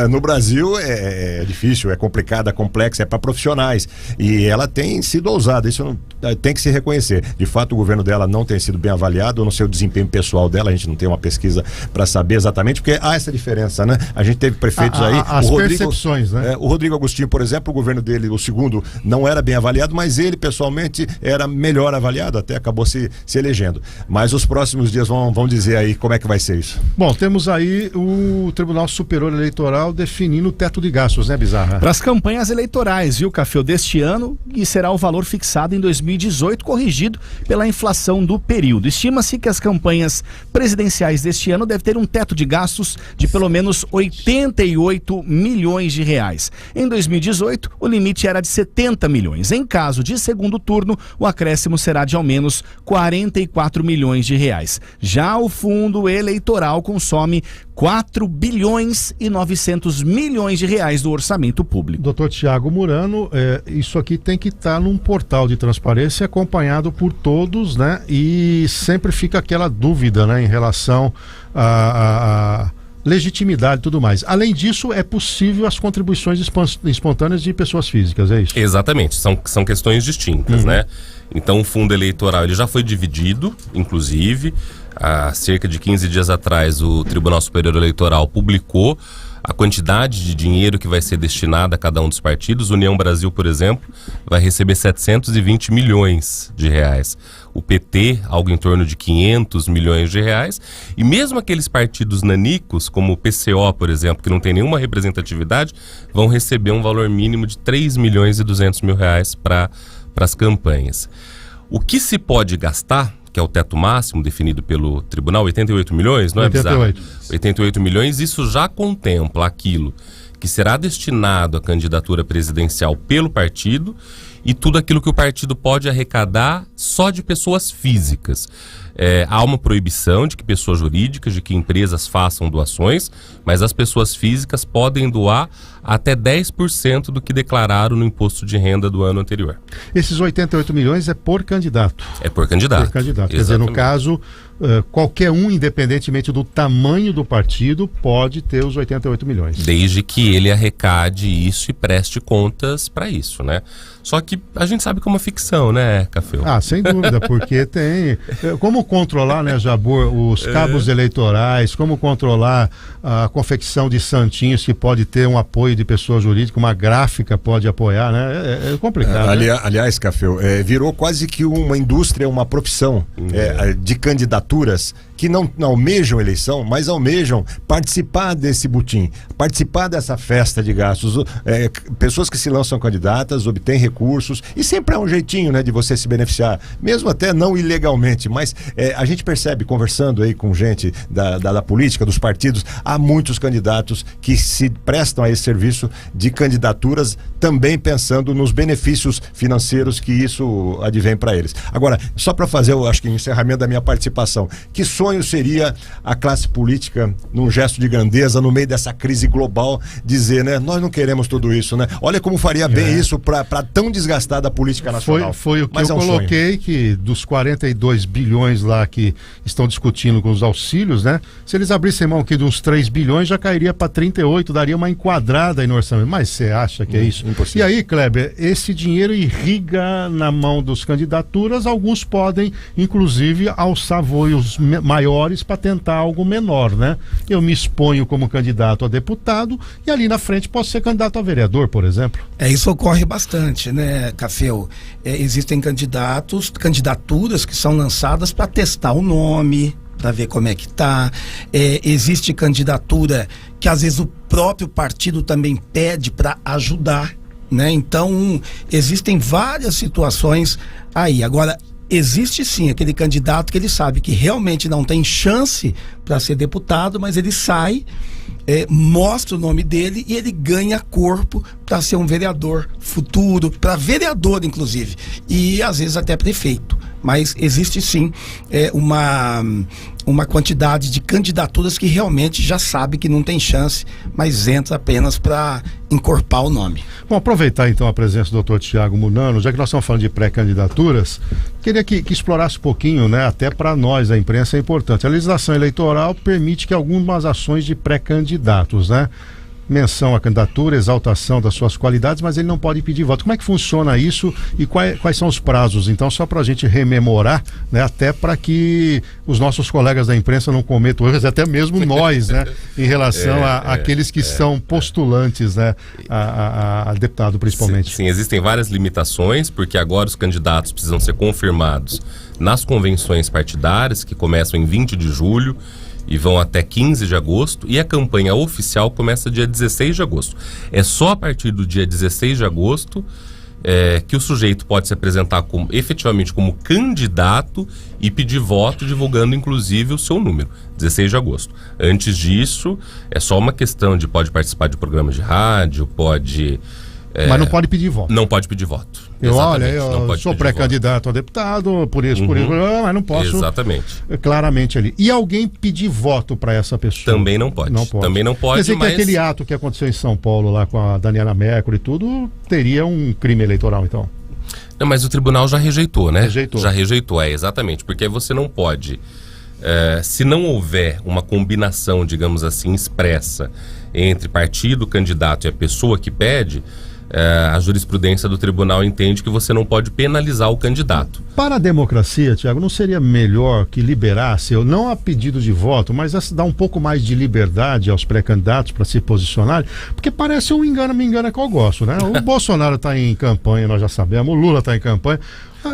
no Brasil é difícil, é complicada, complexa, é para profissionais. E ela tem sido ousada, isso não, tem que se reconhecer. De fato, o governo dela não tem sido bem avaliado, no seu desempenho pessoal dela, a gente não tem uma pesquisa para saber exatamente, porque há essa diferença, né? A gente teve prefeitos aí... As percepções, né? O Rodrigo Agostinho, por exemplo, o governo dele, o segundo, não era bem avaliado, mas ele, pessoalmente, era melhor avaliado, até acabou se elegendo. Mas os próximos dias vão dizer aí como é que vai ser isso. Bom, temos aí o Tribunal Superior Eleitoral definindo o teto de gastos, né, Bizarra? Para as campanhas eleitorais, viu, Café, deste ano, e será o valor fixado em 2018, corrigido pela inflação do período. Estima-se que as campanhas presidenciais deste ano devem ter um teto de gastos de pelo menos 88 milhões de reais. Em 2018, o limite era de 70 milhões. Em caso de segundo turno, o acréscimo será de ao menos 44 milhões de reais. Já o fundo eleitoral consome 4 bilhões e 900 milhões de reais do orçamento público. Doutor Tiago Murano, isso aqui tem que estar num portal de transparência acompanhado por todos, né? E sempre fica aquela dúvida, né, em relação a legitimidade e tudo mais. Além disso, é possível as contribuições espontâneas de pessoas físicas, é isso? Exatamente, são questões distintas, né? Então o fundo eleitoral ele já foi dividido, inclusive, há cerca de 15 dias atrás o Tribunal Superior Eleitoral publicou a quantidade de dinheiro que vai ser destinada a cada um dos partidos. União Brasil, por exemplo, vai receber 720 milhões de reais. O PT, algo em torno de 500 milhões de reais. E mesmo aqueles partidos nanicos, como o PCO, por exemplo, que não tem nenhuma representatividade, vão receber um valor mínimo de 3 milhões e 200 mil reais para as campanhas. O que se pode gastar, que é o teto máximo definido pelo tribunal, 88 milhões, não é 88. bizarro? 88 milhões, isso já contempla aquilo que será destinado à candidatura presidencial pelo partido e tudo aquilo que o partido pode arrecadar só de pessoas físicas. Há uma proibição de que pessoas jurídicas, de que empresas façam doações, mas as pessoas físicas podem doar até 10% do que declararam no imposto de renda do ano anterior. Esses 88 milhões é por candidato? É por candidato. Por candidato. Quer dizer, no caso, qualquer um, independentemente do tamanho do partido, pode ter os 88 milhões. Desde que ele arrecade isso e preste contas para isso, né? Só que a gente sabe que é uma ficção, né, Café? Sem dúvida, porque tem... Como controlar, né, Jabor, os cabos eleitorais, como controlar a confecção de santinhos que pode ter um apoio de pessoa jurídica, uma gráfica pode apoiar, né? É complicado. Aliás, Café, virou quase que uma indústria, uma profissão de candidaturas que não almejam eleição, mas almejam participar desse butim, participar dessa festa de gastos. Pessoas que se lançam candidatas, obtêm recursos, e sempre há um jeitinho, né, de você se beneficiar, mesmo até não ilegalmente, mas a gente percebe, conversando aí com gente da política, dos partidos, há muitos candidatos que se prestam a esse serviço de candidaturas, também pensando nos benefícios financeiros que isso advém para eles. Agora, só para fazer, eu acho que o encerramento da minha participação, que sonho seria a classe política, num gesto de grandeza, no meio dessa crise global, dizer, né, nós não queremos tudo isso, né? Olha como faria bem isso para tão desgastada a política nacional. Foi o que eu coloquei, que dos 42 bilhões lá que estão discutindo com os auxílios, né? Se eles abrissem mão aqui de uns 3 bilhões, já cairia para 38, daria uma enquadrada aí no orçamento. Mas você acha que é isso? Impossível. E aí, Kleber, esse dinheiro irriga na mão dos candidaturas, alguns podem, inclusive, alçar voos maiores para tentar algo menor, né? Eu me exponho como candidato a deputado e ali na frente posso ser candidato a vereador, por exemplo. Isso ocorre bastante, né, Cafeu? Existem candidaturas que são lançadas para testar o nome, para ver como é que tá. Existe candidatura que às vezes o próprio partido também pede para ajudar, né? Então, existem várias situações aí. Agora, existe sim aquele candidato que ele sabe que realmente não tem chance para ser deputado, mas ele sai, mostra o nome dele e ele ganha corpo para ser um vereador futuro, para vereador inclusive, e às vezes até prefeito. Mas existe sim uma quantidade de candidaturas que realmente já sabe que não tem chance, mas entra apenas para encorpar o nome. Bom, aproveitar então a presença do Dr. Tiago Murano, já que nós estamos falando de pré-candidaturas, queria que explorasse um pouquinho, né, até para nós, a imprensa é importante. A legislação eleitoral permite que algumas ações de pré-candidatos, né? Menção à candidatura, exaltação das suas qualidades, mas ele não pode pedir voto. Como é que funciona isso e quais são os prazos? Então, só para a gente rememorar, né, até para que os nossos colegas da imprensa não cometam erros, até mesmo nós, né, em relação àqueles que são postulantes, né, a deputado principalmente. Sim, existem várias limitações, porque agora os candidatos precisam ser confirmados nas convenções partidárias, que começam em 20 de julho, e vão até 15 de agosto, e a campanha oficial começa dia 16 de agosto. É só a partir do dia 16 de agosto que o sujeito pode se apresentar efetivamente como candidato e pedir voto, divulgando inclusive o seu número, 16 de agosto. Antes disso, é só uma questão de pode participar de programas de rádio, pode... Mas não pode pedir voto. Não pode pedir voto. Eu sou pré-candidato a deputado, por isso, mas não posso. Exatamente. Claramente ali. E alguém pedir voto para essa pessoa? Também não pode. Também não pode. Quer dizer que aquele ato que aconteceu em São Paulo lá com a Daniela Mercury e tudo, teria um crime eleitoral, então? Não, mas o tribunal já rejeitou, né? Rejeitou. Já rejeitou, exatamente. Porque você não pode, se não houver uma combinação, digamos assim, expressa entre partido, candidato e a pessoa que pede, a jurisprudência do tribunal entende que você não pode penalizar o candidato. Para a democracia, Tiago, não seria melhor que liberasse, não a pedido de voto, mas dar um pouco mais de liberdade aos pré-candidatos para se posicionarem? Porque parece um me engana que eu gosto, né? O Bolsonaro está em campanha, nós já sabemos, o Lula está em campanha.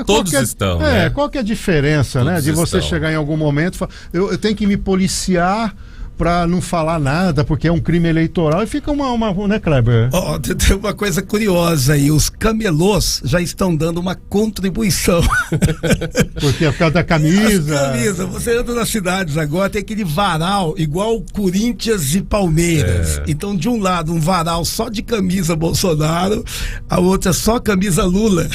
Todos estão, né? Qual que é a diferença, né? De você chegar em algum momento e falar, eu tenho que me policiar para não falar nada, porque é um crime eleitoral, e fica né, Kleber? Tem uma coisa curiosa aí, os camelôs já estão dando uma contribuição. Porque é por causa da camisa. Você entra nas cidades agora, tem aquele varal, igual Corinthians e Palmeiras. Então, de um lado, um varal só de camisa Bolsonaro, a outra só camisa Lula.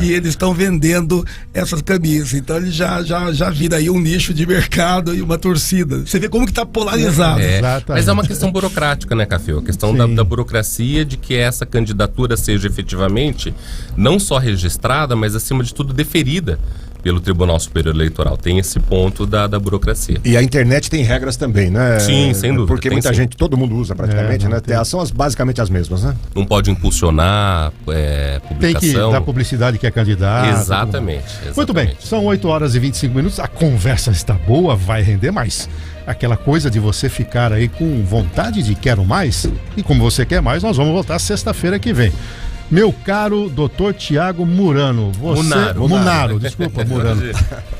E eles estão vendendo essas camisas. Então, ele já vira aí um nicho de mercado e uma torcida. Você vê como que tá polarizado. Mas é uma questão burocrática, né, Café? A questão da burocracia de que essa candidatura seja efetivamente não só registrada, mas acima de tudo deferida pelo Tribunal Superior Eleitoral. Tem esse ponto da burocracia. E a internet tem regras também, né? Sim, sem dúvida. Porque muita gente, todo mundo usa praticamente, né? São basicamente as mesmas, né? Não pode impulsionar publicação. Tem que dar publicidade que é candidato. Exatamente. Muito bem, são 8 horas e 25 minutos. A conversa está boa, vai render mais. Aquela coisa de você ficar aí com vontade de quero mais. E como você quer mais, nós vamos voltar sexta-feira que vem. Meu caro Dr. Tiago Murano, Munaro, desculpa, Murano.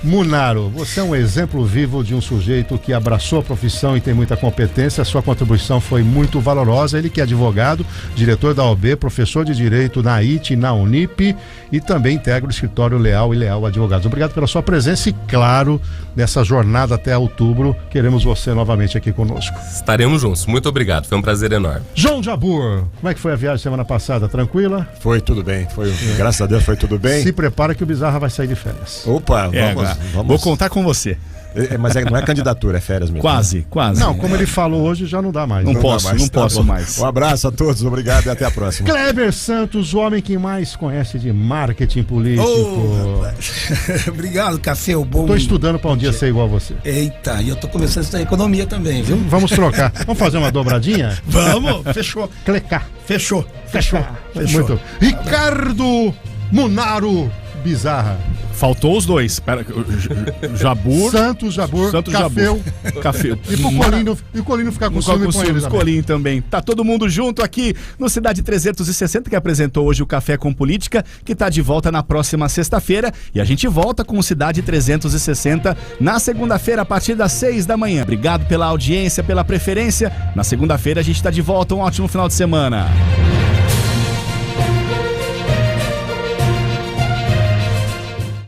Munaro, você é um exemplo vivo de um sujeito que abraçou a profissão e tem muita competência. A sua contribuição foi muito valorosa. Ele que é advogado, diretor da OAB, professor de Direito na IT, na Unip e também integra o escritório Leal e Leal Advogados. Obrigado pela sua presença e, claro, nessa jornada até outubro, queremos você novamente aqui conosco. Estaremos juntos. Muito obrigado. Foi um prazer enorme. João Jabur, como é que foi a viagem semana passada? Tranquila? Foi tudo bem, graças a Deus foi tudo bem. Se prepara que o Bizarra vai sair de férias. Opa, vamos. Vou contar com você. Mas não é candidatura, é férias mesmo. Quase. Não, como ele falou hoje, já não dá mais. Não posso mais. Um abraço a todos, obrigado e até a próxima. Kleber Santos, o homem que mais conhece de marketing político. Obrigado, Café, o bom. Tô estudando para um dia ser igual a você. Eita, e eu tô começando a estudar economia também, viu? Vamos trocar. Vamos fazer uma dobradinha? Vamos, fechou. Clicar. Fechou. Muito. Ricardo Munaro Bizarra. Faltou os dois. Jabur. Santos Jabur. Café. E o Colino ficar com ciúme com ele. Colinho também. Tá todo mundo junto aqui no Cidade 360, que apresentou hoje o Café com Política, que tá de volta na próxima sexta-feira. E a gente volta com o Cidade 360 na segunda-feira, a partir das 6 da manhã. Obrigado pela audiência, pela preferência. Na segunda-feira a gente tá de volta. Um ótimo final de semana.